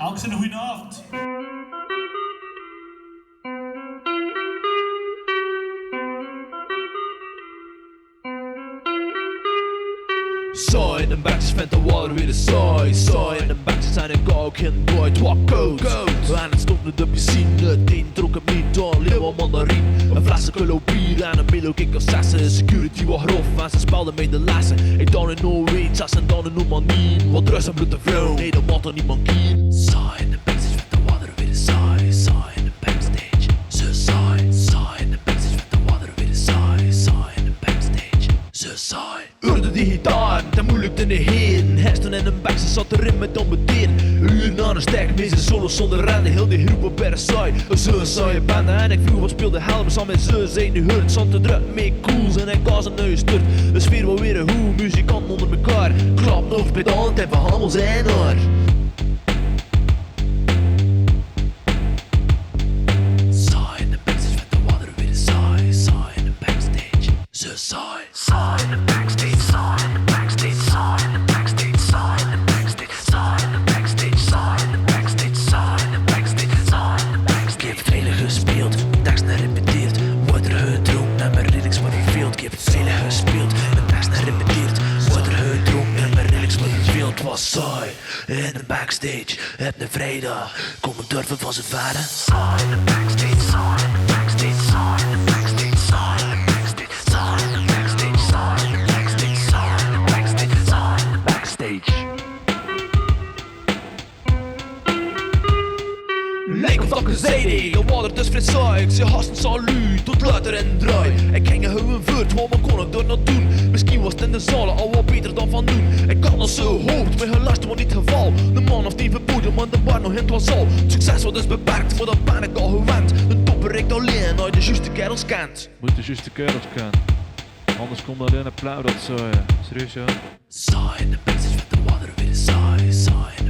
Alex, een goede avond. Saai in de backjes vent de water weer de saai. Saai in de backjes zijn ik ook geen boy, het was koud. En het stond nu de piscine, tien trok het niet aan, leeuw mandarien. Een flessen kilo bier en een milo kick of zessen. Security was grof en ze spelden mee de lessen. Ik dan in no range, en dan in no manien. Wat rust en bloed de vrouw, nee dat maakt er niet mankien. Saai in de backjes vent de water weer de saai. Saai in de backstage, ze saai. Saai in de backjes vent de water weer de saai. Saai in de backstage, ze saai. Urde die gitaar, te moeilijk te negeren. Hesten en een backse zat erin met onbederen. Uur na een sterk, meeste solo zonder rennen. Heel die groep op per saai, zo'n saaie banden. En ik vroeg wat speelde Helmers aan met z'n zijn nu hurt. Zand te druk, mee cool en ik was een neus sturt. De sfeer wel weer een hoe, muzikanten onder mekaar. Klap over pedant en verhandel zijn haar. Saai in de backstage met de water weer de saai. Saai in de backstage, ze saai. Saai in de backstage, saai in de backstage, saai in de backstage, saai in de backstage, saai in de backstage, saai in de backstage, saai in de backstage, saai in de backstage. Ik heb het vele gespeeld, tekst naar repeteerd. Wordt er gedronken en mijn lyrics van die field. Ik heb het vele gespeeld, een tekst naar repeteerd. Wordt er gedronken en mijn lyrics van die field. Het was saai in de backstage. Heb een vrijdag, kom ik durven van zijn vader. Saai in de backstage, saai in de backstage, saai in de backstage, saai in de backstage, saai in de backstage, saai in de backstage, saai in de backstage, saai in de backstage. Lijk of dat gezegd, je water dus fris saai. Ik zie hasten salu, tot later en draai. Ik ging een houden voort, maar wat kon ik er nog doen? Misschien was het in de zalen al wat beter dan van doen. Ik kan als zo hoofd, maar helaas was niet het geval. De man of die verboeden, maar de bar nog hint was al. Succes wordt dus beperkt, voor dat ben ik al gewend. De top bereikt alleen, als je de juiste kerels kent. Moet de juiste kerels kennen. Anders komt alleen een plauw dat zo, serieus ja. Saai in de backstage met de water weer saai, saai.